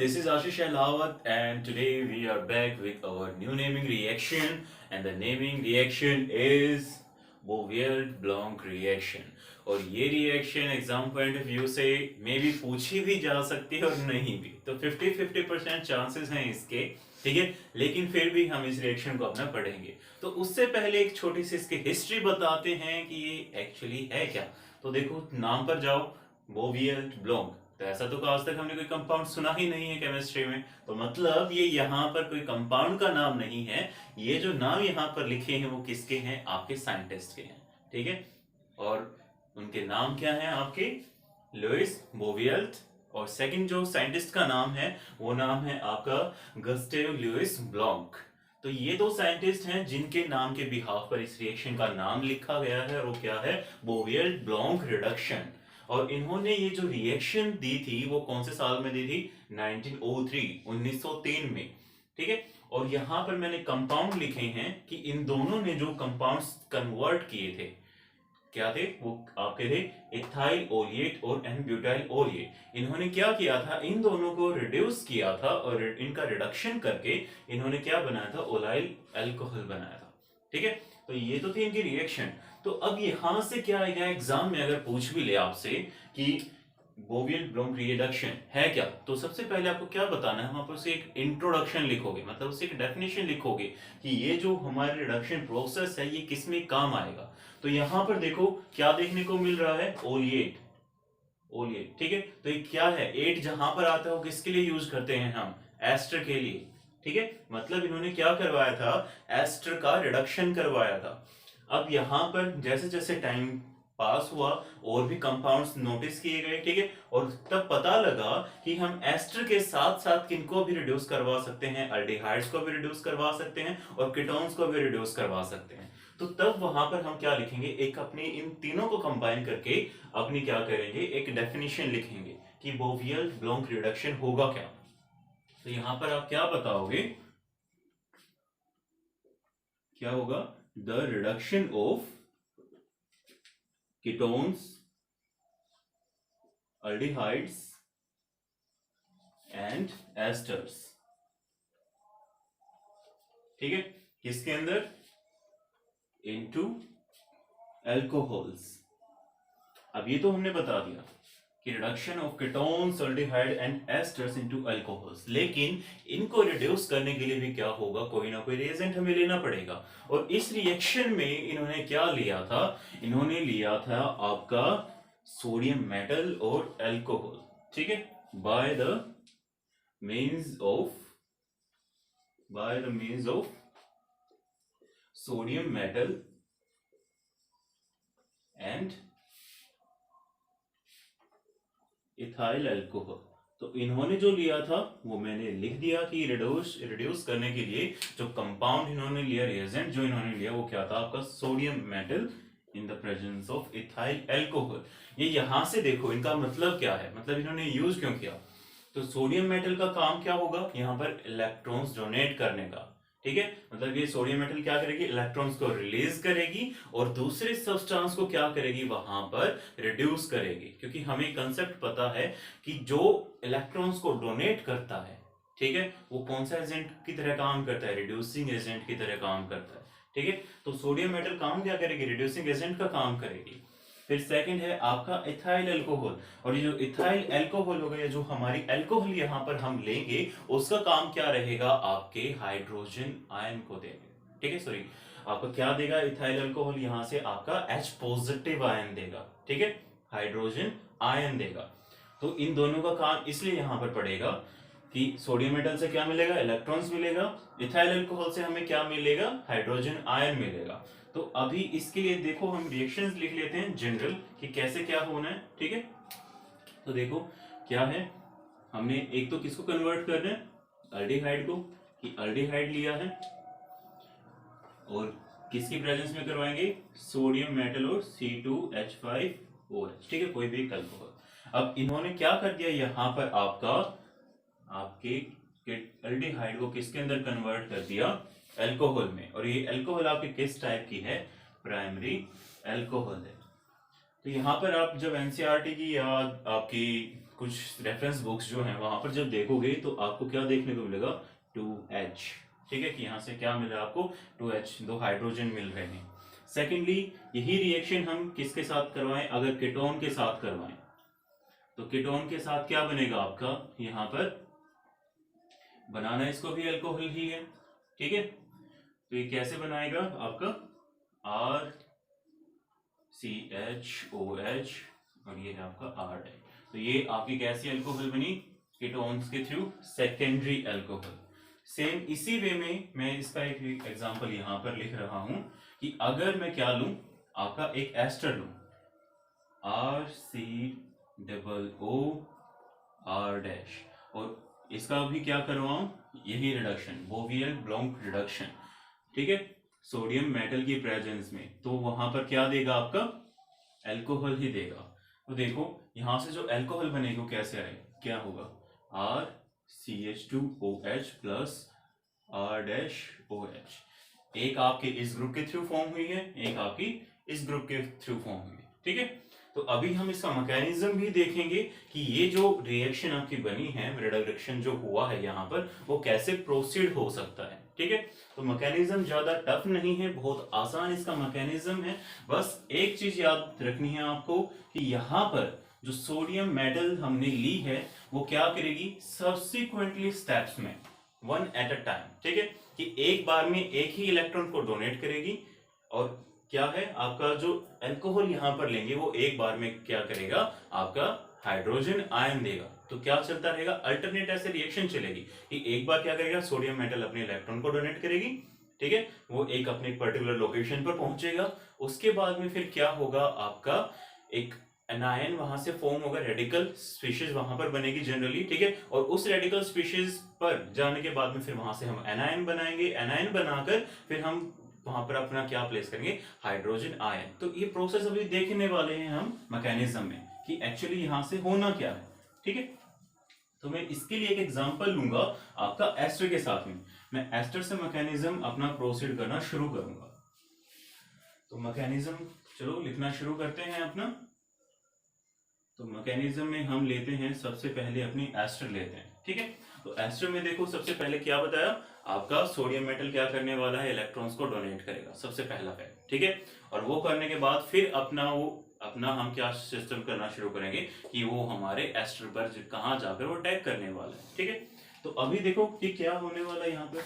this is Ashish Ahlawat, and today we are back with our new naming reaction, and the naming reaction is Beauvoir Blanc reaction. और ये reaction exam point of view से may be पूछी भी जा सकती है और नहीं भी, तो 50-50% चांसेस हैं इसके, ठीक है। लेकिन फिर भी हम इस रिएक्शन को अपना पढ़ेंगे। तो उससे पहले एक छोटी सी इसकी हिस्ट्री बताते हैं कि ये एक्चुअली है क्या। तो देखो, नाम पर जाओ, बोवियल ब्लॉन्क, तो ऐसा तो आज तक हमने कोई कंपाउंड सुना ही नहीं है केमिस्ट्री में, तो मतलब ये यहाँ पर कोई कंपाउंड का नाम नहीं है। ये जो नाम यहाँ पर लिखे हैं वो किसके हैं? आपके साइंटिस्ट के हैं, ठीक है। और उनके नाम क्या हैं? आपके लुइस बोवियल्ट, और सेकंड जो साइंटिस्ट का नाम है वो नाम है आपका गस्टेव लुइस ब्लॉन्क। तो ये दो साइंटिस्ट हैं जिनके नाम के बिहाफ पर इस रिएक्शन का नाम लिखा गया है, और वो क्या है? बोवियल्ट ब्लॉन्क रिडक्शन। और इन्होंने ये जो रिएक्शन दी थी वो कौन से साल में दी थी? 1903 में, ठीक है। और यहां पर मैंने कंपाउंड लिखे हैं कि इन दोनों ने जो कंपाउंड्स कन्वर्ट किए थे, क्या थे वो? आपके थे इथाइल ओलिएट और एन ब्यूटाइल ओलिएट। इन्होंने क्या किया था? इन दोनों को रिड्यूस किया था, और इनका रिडक्शन करके इन्होंने क्या बनाया था? ओलाइल अल्कोहल बनाया था, ठीक है। तो ये तो थी इनकी रिएक्शन। तो अब यहां से क्या आएगा एग्जाम में, अगर पूछ भी ले आपसे कि बोवियल ब्लॉन्क रिडक्शन है क्या, तो सबसे पहले आपको क्या बताना है? वहां पर उसे एक इंट्रोडक्शन लिखोगे, मतलब उसे एक डेफिनेशन लिखोगे कि ये जो हमारे रिडक्शन प्रोसेस है ये किस में काम आएगा। तो यहां पर देखो क्या देखने को मिल रहा है? ओलिएट, ओलिएट, ठीक है। तो ये क्या है? एट जहां पर आता है वो किसके लिए यूज करते हैं? हम एस्टर के लिए, ठीक है। मतलब इन्होंने क्या करवाया था? एस्टर का रिडक्शन करवाया था। अब यहां पर जैसे जैसे टाइम पास हुआ और भी कंपाउंड्स नोटिस किए गए, ठीक है। और तब पता लगा कि हम एस्टर के साथ साथ किनको भी रिड्यूस करवा सकते हैं? अल्डिहाइड्स को भी रिड्यूस करवा सकते हैं और कीटोन्स को भी रिड्यूस करवा सकते हैं। तो तब वहां पर हम क्या लिखेंगे? एक अपनी इन तीनों को कंबाइन करके अपनी क्या करेंगे? एक डेफिनेशन लिखेंगे कि बोवियल ब्लॉन्क रिडक्शन होगा क्या। तो यहां पर आप क्या बताओगे? क्या होगा? The reduction of ketones, aldehydes and esters, ठीक है। किसके अंदर? Into alcohols. अब ये तो हमने बता दिया कि reduction of ketones, aldehyde and asters into alcohols, लेकिन इनको रिड्यूस करने के लिए भी क्या होगा? कोई ना कोई रिएजेंट हमें लेना पड़ेगा। और इस रिएक्शन में इन्होंने क्या लिया था? इन्होंने लिया था आपका सोडियम मेटल और अल्कोहल, ठीक है। By the means of sodium metal and ethyl alcohol. तो इन्होंने जो लिया था वो मैंने लिख दिया कि रिड्यूस करने के लिए जो कंपाउंड इन्होंने लिया, रिएजेंट जो इन्होंने लिया, वो क्या था? आपका sodium metal in the presence of ethyl alcohol. ये यहां से देखो इनका मतलब क्या है, मतलब इन्होंने यूज क्यों किया। तो सोडियम मेटल का काम क्या होगा? यहाँ पर इलेक्ट्रॉन्स डोनेट करने का, ठीक है। मतलब ये सोडियम मेटल क्या करेगी? इलेक्ट्रॉन्स को रिलीज करेगी और दूसरे सब्सटेंस को क्या करेगी? वहां पर रिड्यूस करेगी। क्योंकि हमें कंसेप्ट पता है कि जो इलेक्ट्रॉन्स को डोनेट करता है, ठीक है, वो कौन सा एजेंट की तरह काम करता है? रिड्यूसिंग एजेंट की तरह काम करता है, ठीक है। तो सोडियम मेटल काम क्या करेगी? रिड्यूसिंग एजेंट का काम करेगी। फिर सेकंड है आपका इथाइल अल्कोहल, और ये जो इथाइल अल्कोहल होगा, या जो हमारी अल्कोहल यहाँ पर हम लेंगे, उसका काम क्या रहेगा? आपके हाइड्रोजन आयन को देंगे, ठीक है। सॉरी, आपका क्या देगा? इथाइल अल्कोहल यहाँ से आपका H पॉजिटिव आयन देगा, ठीक है, हाइड्रोजन आयन देगा। तो इन दोनों का काम इसलिए यहाँ पर पड़ेगा कि सोडियम मेटल से क्या मिलेगा? इलेक्ट्रॉन्स मिलेगा। इथाइल अल्कोहल से हमें क्या मिलेगा? हाइड्रोजन आयन मिलेगा। तो अभी इसके लिए देखो हम रिएक्शंस लिख लेते हैं जनरल कि कैसे क्या होना है, ठीक है। तो देखो क्या है, हमने एक तो किसको कन्वर्ट करना है? अल्डिहाइड को, कि अल्डिहाइड लिया है और किसकी प्रेजेंस में करवाएंगे? सोडियम मेटल और C2H5OH, ठीक है, कोई भी अल्कोहल। अब इन्होंने क्या कर दिया? यहाँ पर आपके अल्डिहाइड को किसके अंदर कन्वर्ट कर दिया? अल्कोहल में। और ये अल्कोहल आपके किस टाइप की है? प्राइमरी अल्कोहल है। तो यहाँ पर आप जब एनसीईआरटी की या आपकी कुछ रेफरेंस बुक्स जो हैं वहां पर जब देखोगे तो आपको क्या देखने को मिलेगा, 2H। ठीक है, कि यहाँ से क्या मिल रहा है आपको, 2H, 2 हाइड्रोजन मिल रहे हैं। सेकेंडली, यही रिएक्शन हम किसके साथ करवाएं, अगर कीटोन के साथ करवाएं तो कीटोन के साथ क्या बनेगा आपका, यहाँ पर बनाना इसको भी अल्कोहल ही है। ठीक है, तो ये कैसे बनाएगा आपका RCHOH और ये है आपका R। तो ये आपकी कैसी अल्कोहल बनी, कीटोन्स के थ्रू सेकेंडरी अल्कोहल। सेम इसी वे में मैं इसका एक एग्जांपल यहाँ पर लिख रहा हूं कि अगर मैं क्या लूं, आपका एक एस्टर लूं, RCOOR' और इसका भी क्या करवाऊं, यही रिडक्शन, बोवियल ब्लॉन्क रिडक्शन। ठीक है, सोडियम मेटल की प्रेजेंस में, तो वहां पर क्या देगा आपका, अल्कोहल ही देगा। तो देखो यहां से जो अल्कोहल बनेगा कैसे आएगा, क्या होगा, RCH2OH प्लस R-OH। एक आपके इस ग्रुप के थ्रू फॉर्म हुई है, एक आपकी इस ग्रुप के थ्रू फॉर्म हुई है। ठीक है, तो अभी हम इसका मैकेनिज्म भी देखेंगे कि ये जो रिएक्शन आपकी बनी है, रिडक्शन जो हुआ है यहाँ पर, वो कैसे प्रोसीड हो सकता है। ठीक है, तो मैकेनिज्म ज्यादा टफ नहीं है, बहुत आसान इसका मैकेनिज्म है। बस एक चीज याद रखनी है आपको कि यहाँ पर जो सोडियम मेटल हमने ली है वो क्या करेगी, सब्सिक्वेंटली स्टेप्स में, वन एट अ टाइम। ठीक है, कि एक बार में एक ही इलेक्ट्रॉन को डोनेट करेगी, और क्या है आपका जो अल्कोहल यहाँ पर लेंगे वो एक बार में क्या करेगा, आपका हाइड्रोजन आयन देगा। तो क्या चलता रहेगा, अल्टरनेट ऐसे रिएक्शन चलेगी कि एक बार क्या करेगा, सोडियम मेटल अपने इलेक्ट्रॉन को डोनेट करेगी। ठीक है, वो एक अपने पर्टिकुलर लोकेशन पर पहुंचेगा, उसके बाद में फिर क्या होगा, आपका एक एनायन वहां से फॉर्म होगा, रेडिकल स्पीशीज वहां पर बनेगी जनरली। ठीक है, और उस रेडिकल स्पीशीज पर जाने के बाद में फिर वहां से हम एनायन बनाएंगे, एनायन बनाकर फिर हम वहां पर अपना क्या प्लेस करेंगे, हाइड्रोजन आयन। तो ये प्रोसेस अभी देखने वाले हैं हम मैकेनिज्म में कि एक्चुअली यहां से होना क्या है। ठीक है, तो मैं इसके लिए एक एग्जांपल लूंगा आपका एस्टर के साथ में। मैं एस्टर से मैकेनिज्म अपना प्रोसीड करना शुरू करूंगा। तो मैकेनिज्म चलो लिखना शुरू करते हैं अपना। तो मैकेनिज्म में हम लेते हैं सबसे पहले अपनी एस्टर लेते हैं। ठीक है, तो एस्टर में देखो सबसे पहले क्या बताया, आपका सोडियम मेटल क्या करने वाला है, इलेक्ट्रॉन्स को डोनेट करेगा, सबसे पहला फैक्ट। ठीक है, और वो करने के बाद फिर अपना हम क्या सिस्टम करना शुरू करेंगे कि वो हमारे एस्टर पर कहाँ जाकर वो अटैक करने वाला है। ठीक है, तो अभी देखो कि क्या होने वाला है यहाँ पर।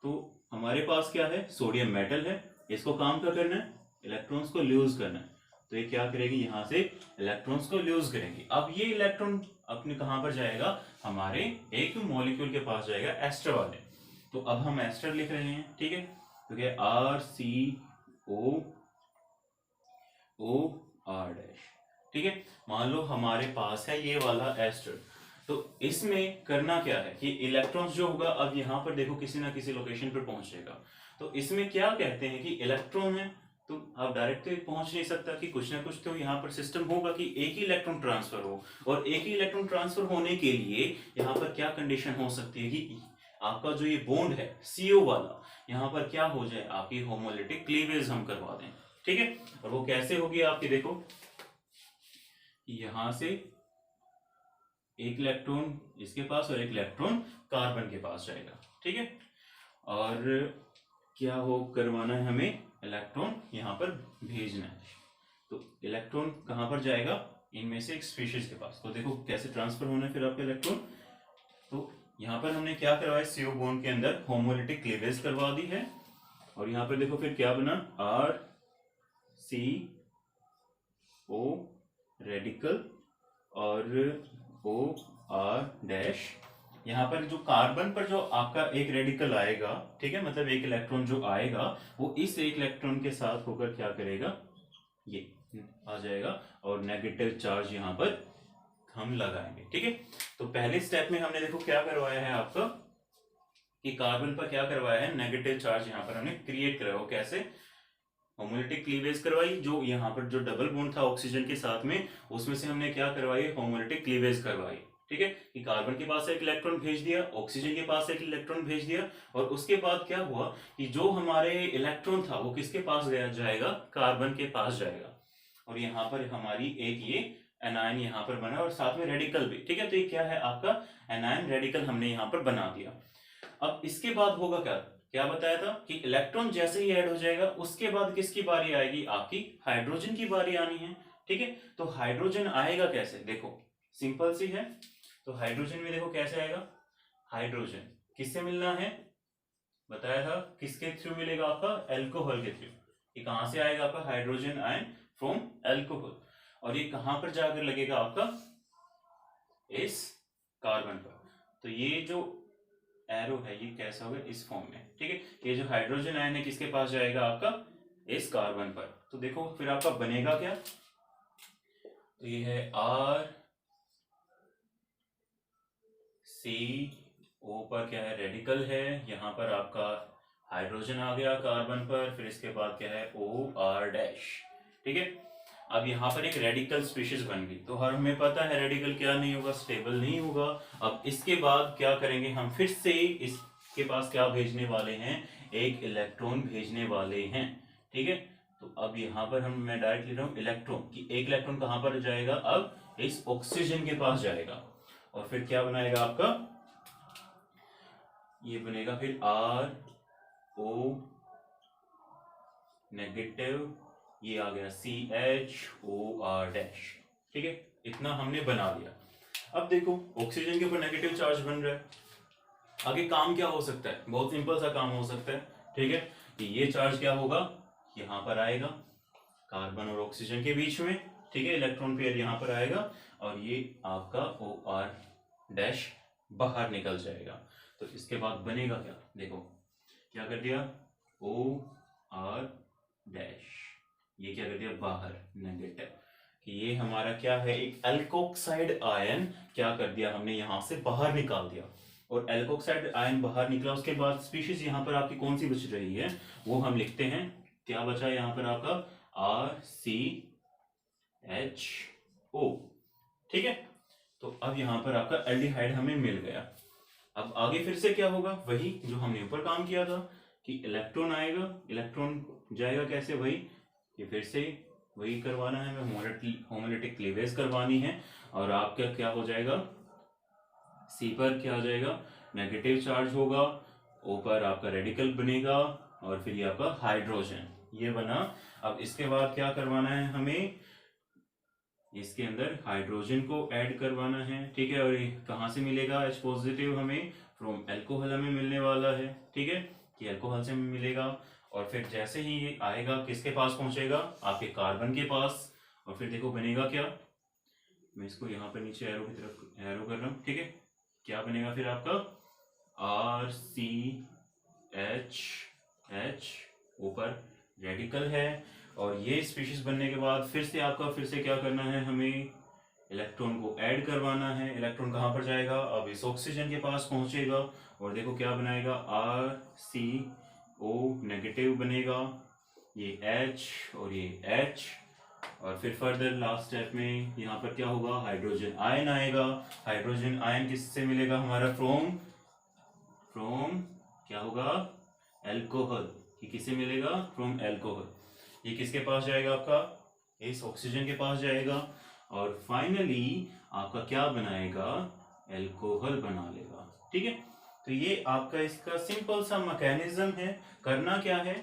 तो हमारे पास क्या है, सोडियम मेटल है, इसको काम क्या करना है, इलेक्ट्रॉन्स को लूज करना है। तो ये क्या करेगी, यहाँ से इलेक्ट्रॉन्स को लूज करेंगी। अब ये इलेक्ट्रॉन अपने कहां पर जाएगा, हमारे एक मॉलिक्यूल के पास जाएगा, एस्टर वाले। तो अब हम एस्टर लिख रहे हैं। ठीक है, तो क्या RCOOR'। ठीक है, मान लो हमारे पास है ये वाला एस्टर। तो इसमें करना क्या है कि इलेक्ट्रॉन्स जो होगा, अब यहाँ पर देखो किसी ना किसी लोकेशन पर पहुंचेगा। तो इसमें क्या कहते हैं कि इलेक्ट्रॉन है, तो आप डायरेक्ट पहुंच नहीं सकता, कि कुछ ना कुछ तो यहाँ पर सिस्टम होगा कि एक ही इलेक्ट्रॉन ट्रांसफर हो। और एक ही इलेक्ट्रॉन ट्रांसफर होने के लिए यहाँ पर क्या कंडीशन हो सकती है कि आपका जो ये बॉन्ड है CO वाला, यहाँ पर क्या हो जाए, आपकी होमोलिटिक क्लीवेज हम करवा दें। ठीक है, और वो कैसे होगी आपकी, देखो यहाँ से एक इलेक्ट्रॉन इसके पास और एक इलेक्ट्रॉन कार्बन के पास जाएगा। ठीक है, और क्या हो करवाना है हमें, इलेक्ट्रॉन यहाँ पर भेजना है। तो इलेक्ट्रॉन कहाँ पर जाएगा, इनमें से एक स्पीशीज के पास। तो देखो कैसे ट्रांसफर होना है फिर आपका इलेक्ट्रॉन। तो यहाँ पर हमने क्या करवाया, CO बॉन्ड के अंदर होमोलिटिक क्लीवेज करवा दी है। और यहाँ पर देखो फिर क्या बना, RCO रेडिकल और OR'। यहाँ पर जो कार्बन पर जो आपका एक रेडिकल आएगा, ठीक है, मतलब एक इलेक्ट्रॉन जो आएगा वो इस एक इलेक्ट्रॉन के साथ होकर क्या करेगा, ये आ जाएगा और नेगेटिव चार्ज यहाँ पर हम लगाएंगे। ठीक है, तो पहले स्टेप में हमने देखो क्या करवाया है आपका कि कार्बन पर क्या करवाया है, नेगेटिव चार्ज यहाँ पर हमने क्रिएट कराया। वो कैसे, होमोलिटिक क्लीवेज करवाई, जो यहाँ पर जो डबल बॉन्ड था ऑक्सीजन के साथ में, उसमें से हमने क्या करवाई, होमोलिटिक क्लीवेज करवाई। ठीक है, कि कार्बन के पास एक इलेक्ट्रॉन भेज दिया, ऑक्सीजन के पास एक इलेक्ट्रॉन भेज दिया, और उसके बाद क्या हुआ कि जो हमारे इलेक्ट्रॉन था वो किसके पास गया जाएगा, कार्बन के पास जाएगा। और यहाँ पर हमारी एक ये एनायन यहाँ पर बना और साथ में रेडिकल भी, ठीक है। तो ये क्या है आपका एनायन रेडिकल हमने यहाँ पर बना दिया। अब इसके बाद होगा क्या, क्या बताया था कि इलेक्ट्रॉन जैसे ही ऐड हो जाएगा उसके बाद किसकी बारी आएगी, आपकी हाइड्रोजन की बारी आनी है, ठीक है। तो हाइड्रोजन आएगा कैसे, देखो सिंपल सी है। तो हाइड्रोजन में देखो कैसे आएगा, हाइड्रोजन किससे मिलना है, बताया था किसके थ्रू मिलेगा, आपका एल्कोहल के थ्रू। ये कहां से आएगा आपका हाइड्रोजन आयन फ्रॉम एल्कोहल, और ये कहां पर जाकर लगेगा आपका, इस कार्बन पर। तो ये जो एरो है ये कैसा होगा, इस फॉर्म में, ठीक है। ये जो हाइड्रोजन आयन है किसके पास जाएगा, आपका इस कार्बन पर। तो देखो फिर आपका बनेगा क्या, तो ये है R C O पर क्या है, रेडिकल है, यहाँ पर आपका हाइड्रोजन आ गया कार्बन पर, फिर इसके बाद क्या है OR डैश, ठीक है। अब यहाँ पर एक रेडिकल स्पीशीज बन गई, तो हमें पता है रेडिकल क्या नहीं होगा, स्टेबल नहीं होगा। अब इसके बाद क्या करेंगे हम, फिर से इसके पास क्या भेजने वाले हैं, एक इलेक्ट्रॉन भेजने वाले हैं, ठीक है। तो अब यहाँ पर मैं डायरेक्ट ले रहा हूँ इलेक्ट्रॉन कि एक इलेक्ट्रॉन कहाँ पर जाएगा, अब इस ऑक्सीजन के पास जाएगा, और फिर क्या बनाएगा आपका, ये बनेगा फिर RO नेगेटिव, ये आ गया CHOR डैश, ठीक है। इतना हमने बना दिया। अब देखो ऑक्सीजन के ऊपर नेगेटिव चार्ज बन रहा है, आगे काम क्या हो सकता है, बहुत सिंपल सा काम हो सकता है, ठीक है। कि ये चार्ज क्या होगा, यहाँ पर आएगा कार्बन और ऑक्सीजन के बीच में, ठीक है, इलेक्ट्रॉन पेयर यहाँ पर आएगा, और ये आपका OR डैश बाहर निकल जाएगा। तो इसके बाद बनेगा क्या, देखो क्या कर दिया, OR डैश, ये क्या कर दिया बाहर नेगेटिव, कि ये हमारा क्या है, एक एल्कोक्साइड आयन क्या कर दिया हमने यहाँ से बाहर निकाल दिया। और एल्कोक्साइड आयन बाहर निकला, उसके बाद स्पीशीज यहाँ पर आपकी कौन सी बच रही है, वो हम लिखते हैं, क्या बचा है यहाँ पर आपका RCHO, ठीक है। तो अब यहाँ पर आपका एल्डिहाइड हमें मिल गया। अब आगे फिर से क्या होगा, वही जो हमने ऊपर काम किया था कि इलेक्ट्रॉन आएगा, इलेक्ट्रॉन जाएगा कैसे, वही कि फिर से वही करवाना है, हमें होमोलिटिक क्लीवेज करवानी है, और आपका क्या हो जाएगा, C पर क्या आ जाएगा, नेगेटिव चार्ज होगा, O पर आपका रेडिकल बनेगा, और फिर ये आपका हाइड्रोजन ये बना। अब इसके बाद क्या करवाना है हमें, इसके अंदर हाइड्रोजन को ऐड करवाना है, ठीक है। और ये कहाँ से मिलेगा, H पॉजिटिव हमें फ्रॉम एल्कोहल हमें मिलने वाला है, ठीक है, कि एल्कोहल से मिलेगा। और फिर जैसे ही ये आएगा किसके पास पहुंचेगा, आपके कार्बन के पास, और फिर देखो बनेगा क्या, मैं इसको यहाँ पर नीचे एरो की तरफ एरो कर रहा हूँ, ठीक है। क्या बनेगा फिर आपका RCH, ऊपर रेडिकल है, और ये स्पीशीज बनने के बाद फिर से आपका फिर से क्या करना है, हमें इलेक्ट्रॉन को ऐड करवाना है। इलेक्ट्रॉन कहाँ पर जाएगा, अब इस ऑक्सीजन के पास पहुंचेगा, और देखो क्या बनाएगा, RCO नेगेटिव बनेगा, ये H और ये H, और फिर फर्दर लास्ट स्टेप में यहाँ पर क्या होगा, हाइड्रोजन आयन आएगा। हाइड्रोजन आयन किससे मिलेगा हमारा, फ्रॉम क्या होगा, एल्कोहल, कि किससे मिलेगा, फ्रॉम एल्कोहल। ये किसके पास जाएगा, आपका इस ऑक्सीजन के पास जाएगा, और फाइनली आपका क्या बनाएगा, एल्कोहल बना लेगा, ठीक है। तो ये आपका इसका सिंपल सा मैकेनिज्म है। करना क्या है,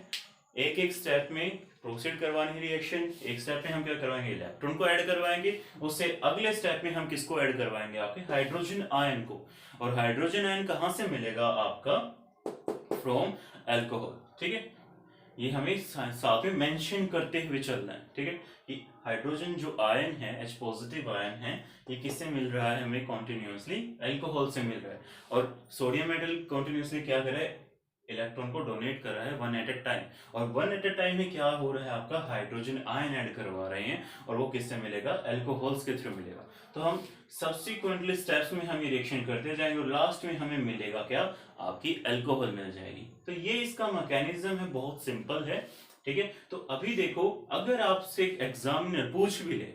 एक एक स्टेप में प्रोसीड करवानी है रिएक्शन। एक स्टेप में हम क्या करवाएंगे, इलेक्ट्रॉन को ऐड करवाएंगे, उससे अगले स्टेप में हम किसको ऐड करवाएंगे, आपके हाइड्रोजन आयन को। और हाइड्रोजन आयन कहां से मिलेगा, आपका फ्रॉम एल्कोहल, ठीक है। ये हमें साथ में मेंशन करते हुए चलना है, ठीक है, कि हाइड्रोजन जो आयन है, H पॉजिटिव आयन है, ये किससे मिल रहा है हमें, कॉन्टिन्यूसली एल्कोहल से मिल रहा है। और सोडियम मेटल कॉन्टिन्यूसली क्या कर रहा है, इलेक्ट्रॉन को डोनेट कर रहा है वन एट ए टाइम, और वन एट ए टाइम में क्या हो रहा है, आपका हाइड्रोजन आयन ऐड करवा रहे हैं, और वो किससे मिलेगा, एल्कोहल्स के थ्रू मिलेगा। तो हम सब्सिक्वेंटली स्टेप्स में हम ये रिएक्शन करते जाएंगे, और लास्ट में हमें मिलेगा क्या, आपकी एल्कोहल मिल जाएगी। तो ये इसका मैकेनिज्म है, बहुत सिंपल है, ठीक है। तो अभी देखो, अगर आपसे एग्जामिनर पूछ भी ले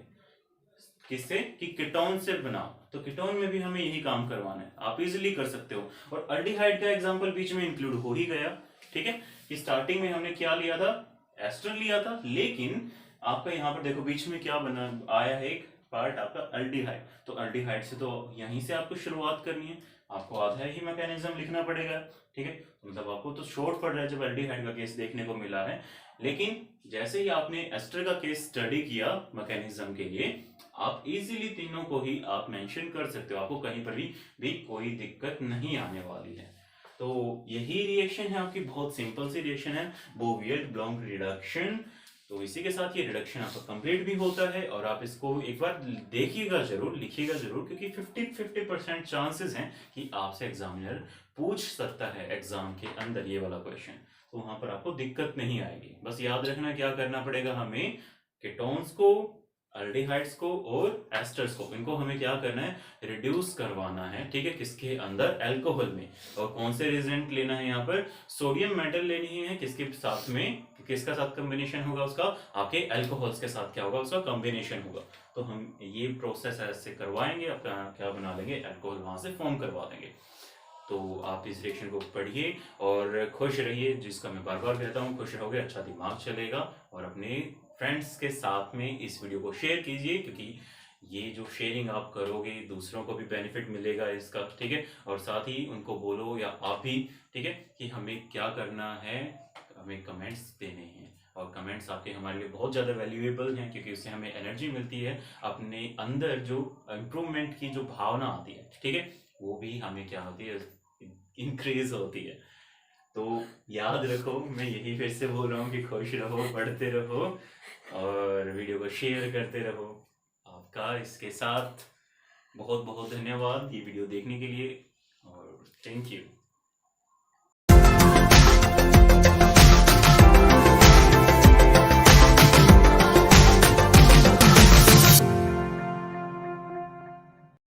किससे, कि कीटोन से बनाओ, तो कीटोन में भी हमें यही काम करवाना है, आप इजीली कर सकते हो। और अल्डिहाइड का एग्जांपल बीच में इंक्लूड हो ही गया, ठीक है, कि स्टार्टिंग में हमने क्या लिया था, एस्टर लिया था, लेकिन आपका यहाँ पर देखो बीच में क्या बना आया है, एक पार्ट आपका अल्डिहाइड, तो अल्डिहाइड से तो यहीं से आपको शुरुआत करनी है, आपको आधा ही मैकेनिज्म लिखना पड़ेगा, ठीक है। मतलब आपको तो शॉर्ट पड़ रहा है जब अल्डिहाइड का केस देखने को मिला है, लेकिन जैसे ही आपने एस्टर का केस स्टडी किया मैकेनिज्म के लिए, आप इजीली तीनों को ही आप मेंशन कर सकते हो, आपको कहीं पर भी कोई दिक्कत नहीं आने वाली है। तो यही रिएक्शन है आपकी, बहुत सिंपल सी रिएक्शन है, बोवियट-ब्लॉन्क रिडक्शन। तो इसी के साथ ये रिडक्शन आपका कंप्लीट भी होता है, और आप इसको एक बार देखिएगा जरूर, लिखिएगा जरूर, क्योंकि 50% चांसेस हैं कि आपसे एग्जामिनर पूछ सकता है एग्जाम के अंदर ये वाला क्वेश्चन, तो वहां पर आपको दिक्कत नहीं आएगी। बस याद रखना क्या करना पड़ेगा हमें, कीटोन्स को, अल्डिहाइड्स को और एस्टर्स को, इनको हमें क्या करना है, रिड्यूस करवाना है, ठीक है, किसके अंदर, अल्कोहल में। और कौन से रिएजेंट लेना है यहाँ पर, सोडियम मेटल लेनी है, किसके साथ में, किसका साथ कॉम्बिनेशन होगा उसका, आपके अल्कोहल्स के साथ क्या होगा, उसका कॉम्बिनेशन होगा। तो हम ये प्रोसेस ऐसे करवाएंगे, आपका क्या बना लेंगे, अल्कोहल वहां से फॉर्म करवा देंगे। तो आप इस रिएक्शन को पढ़िए और खुश रहिए, जिसका मैं बार बार कहता हूँ, खुश रहोगे अच्छा दिमाग चलेगा। और अपने फ्रेंड्स के साथ में इस वीडियो को शेयर कीजिए, क्योंकि ये जो शेयरिंग आप करोगे दूसरों को भी बेनिफिट मिलेगा इसका, ठीक है। और साथ ही उनको बोलो, या आप भी, ठीक है, कि हमें क्या करना है, हमें कमेंट्स देने हैं, और कमेंट्स आपके हमारे लिए बहुत ज़्यादा वैल्यूएबल हैं, क्योंकि उससे हमें एनर्जी मिलती है, अपने अंदर जो इम्प्रूवमेंट की जो भावना आती है, ठीक है, वो भी हमें क्या होती है, इंक्रीज होती है। तो याद रखो, मैं यही फिर से बोल रहा हूँ कि खुश रहो, पढ़ते रहो और वीडियो को शेयर करते रहो। आपका इसके साथ बहुत बहुत धन्यवाद ये वीडियो देखने के लिए, और थैंक यू।